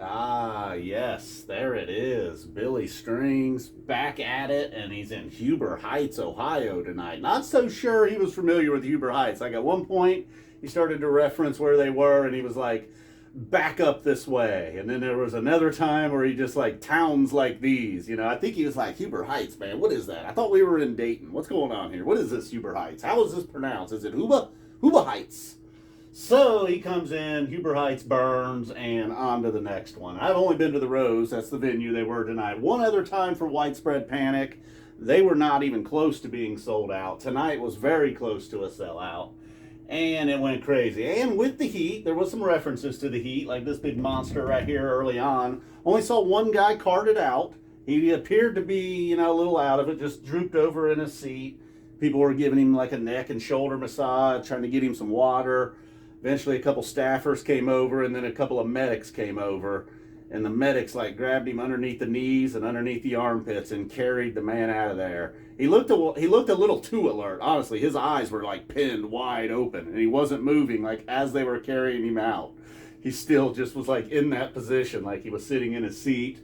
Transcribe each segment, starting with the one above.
Ah, yes, there it is. Billy Strings back at it, and he's in Huber Heights, Ohio tonight. Not so sure he was familiar with Huber Heights. Like at one point, he started to reference where they were, and he was like, back up this way. And then there was another time where he just like, towns like these. You know, I think he was like, Huber Heights, man, what is that? I thought we were in Dayton. What's going on here? What is this Huber Heights? How is this pronounced? Is it Huba? Huba Heights. So he comes in, Huber Heights burns, and on to the next one. I've only been to the Rose. That's the venue they were tonight. One other time for Widespread Panic. They were not even close to being sold out. Tonight was very close to a sellout. And it went crazy. And with the heat, there was some references to the heat, like this big monster right here early on. Only saw one guy carted out. He appeared to be, a little out of it, just drooped over in his seat. People were giving him like a neck and shoulder massage, trying to get him some water. Eventually, a couple staffers came over, and then a couple of medics came over. And the medics like grabbed him underneath the knees and underneath the armpits and carried the man out of there. He looked a little too alert. Honestly, his eyes were like pinned wide open, and he wasn't moving like as they were carrying him out. He still just was like in that position, like he was sitting in his seat.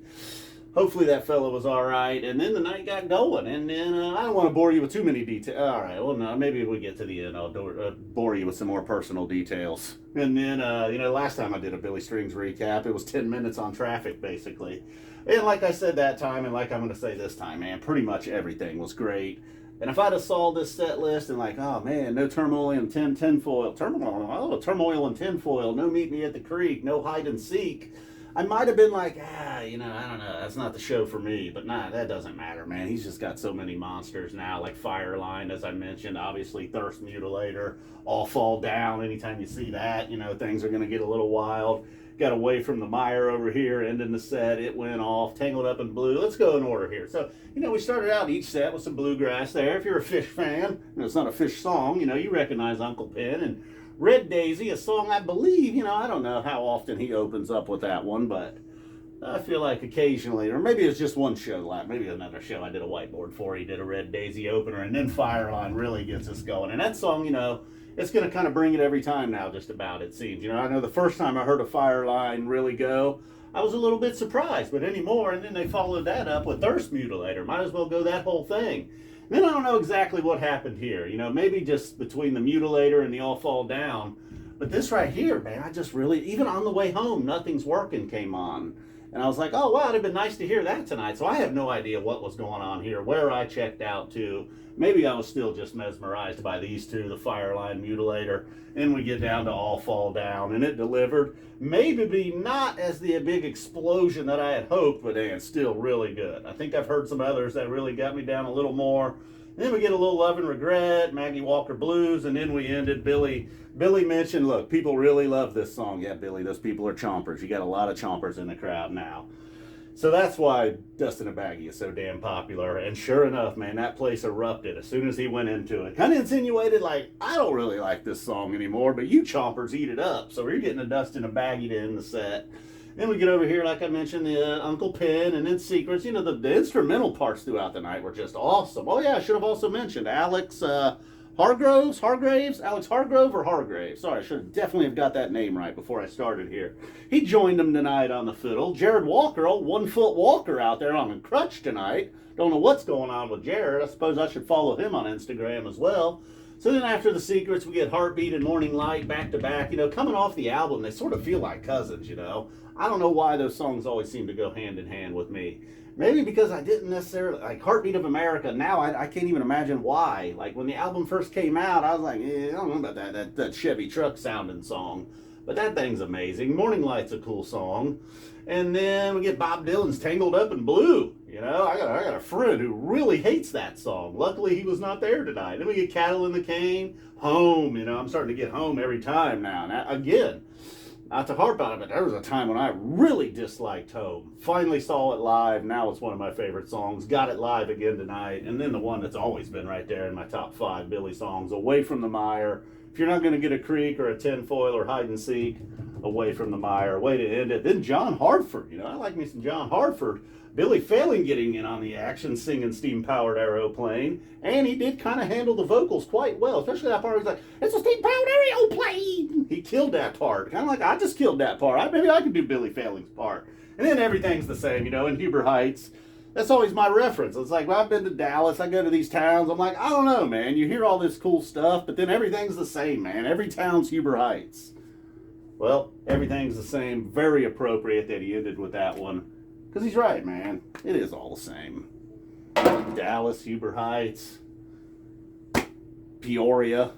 Hopefully that fella was all right. And then the night got going. And then I don't want to bore you with too many details. All right, well, no, maybe if we get to the end, I'll bore you with some more personal details. And then, last time I did a Billy Strings recap, it was 10 minutes on traffic, basically. And like I said that time, and like I'm going to say this time, man, pretty much everything was great. And if I'd have saw this set list and like, oh man, no turmoil and tinfoil, turmoil and tinfoil, no meet me at the creek, no hide and seek, I might have been like, I don't know, that's not the show for me. But nah, that doesn't matter, man. He's just got so many monsters now, like Fireline, as I mentioned, obviously Thirst Mutilator, All Fall Down. Anytime you see that, things are going to get a little wild. Got Away from the Mire over here, ending the set. It went off. Tangled Up in Blue. Let's go in order here. So, we started out each set with some bluegrass there. If you're a Fish fan, it's not a Fish song, you recognize Uncle Pen. And Red Daisy, a song I believe, I don't know how often he opens up with that one, but I feel like occasionally, or maybe it's just one show, like maybe another show I did a whiteboard for, he did a Red Daisy opener, and then Fireline really gets us going. And that song, it's going to kind of bring it every time now, just about, it seems. I know the first time I heard a Fireline really go, I was a little bit surprised, but anymore, and then they followed that up with Thirst Mutilator. Might as well go that whole thing. Then I don't know exactly what happened here. Maybe just between the Mutilator and the All Fall Down. But this right here, man, I just really, even on the way home, Nothing's Working came on. And I was like, oh, wow, it'd have been nice to hear that tonight. So I have no idea what was going on here, where I checked out to. Maybe I was still just mesmerized by these two, the Fireline, Mutilator. And we get down to All Fall Down, and it delivered. Maybe not as the big explosion that I had hoped, but man, still really good. I think I've heard some others that really got me down a little more. And then we get a little Love and Regret, Maggie Walker Blues, and then we ended. Billy mentioned, look, people really love this song. Yeah, Billy, those people are chompers. You got a lot of chompers in the crowd now. So that's why Dustin and Baggie is so damn popular. And sure enough, man, that place erupted as soon as he went into it. Kind of insinuated like, I don't really like this song anymore, but you chompers eat it up. So we're getting a Dustin and Baggie to end the set. Then we get over here, like I mentioned, the Uncle Pen and then Secrets. The instrumental parts throughout the night were just awesome. Oh yeah, I should have also mentioned Alex Alex Hargrove or Hargrave. Sorry, I should definitely have got that name right before I started here. He joined them tonight on the fiddle. Jared Walker, old 1 foot Walker out there on the crutch tonight. Don't know what's going on with Jared. I suppose I should follow him on Instagram as well. So then after the Secrets, we get Heartbeat and Morning Light back to back. Coming off the album, they sort of feel like cousins, I don't know why those songs always seem to go hand in hand with me. Maybe because I didn't necessarily, like Heartbeat of America, now I can't even imagine why. Like when the album first came out, I was like, I don't know about that Chevy truck sounding song. But that thing's amazing. Morning Light's a cool song. And then we get Bob Dylan's Tangled Up in Blue. I got a friend who really hates that song. Luckily, he was not there tonight. Then we get Cattle in the Cane, Home. I'm starting to get home every time now. Now again, not to harp on it, but there was a time when I really disliked Home. Finally saw it live. Now it's one of my favorite songs. Got it live again tonight. And then the one that's always been right there in my top 5 Billy songs, Away from the Mire. If you're not going to get a creek or a tinfoil or hide and seek, away from the Mire. Way to end it. Then John Hartford. I like me some John Hartford. Billy Failing getting in on the action, singing Steam-Powered Aeroplane. And he did kind of handle the vocals quite well, especially that part where he's like, it's a steam-powered aeroplane. He killed that part. Kind of like, I just killed that part. Maybe I could do Billy Failing's part. And then everything's the same, in Huber Heights. That's always my reference. It's like, well, I've been to Dallas. I go to these towns. I'm like, I don't know, man. You hear all this cool stuff, but then everything's the same, man. Every town's Huber Heights. Well, everything's the same. Very appropriate that he ended with that one. Because he's right, man. It is all the same. Dallas, Huber Heights, Peoria.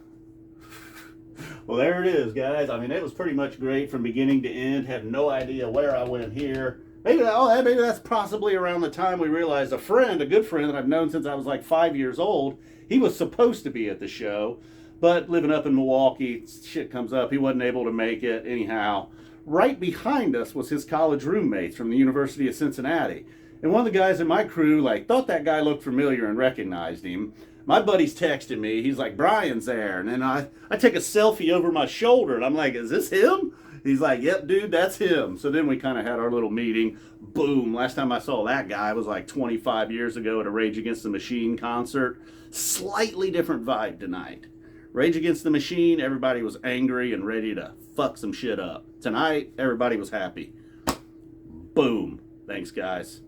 Well, there it is, guys. It was pretty much great from beginning to end. Had no idea where I went here. Maybe that's possibly around the time we realized a good friend that I've known since I was like 5 years old, he was supposed to be at the show. But living up in Milwaukee, shit comes up. He wasn't able to make it anyhow. Right behind us was his college roommates from the University of Cincinnati. And one of the guys in my crew, thought that guy looked familiar and recognized him. My buddy's texting me. He's like, Brian's there. And then I take a selfie over my shoulder, and I'm like, is this him? He's like, yep, dude, that's him. So then we kind of had our little meeting. Boom. Last time I saw that guy was like 25 years ago at a Rage Against the Machine concert. Slightly different vibe tonight. Rage Against the Machine, everybody was angry and ready to fuck some shit up. Tonight, everybody was happy. Boom. Thanks, guys.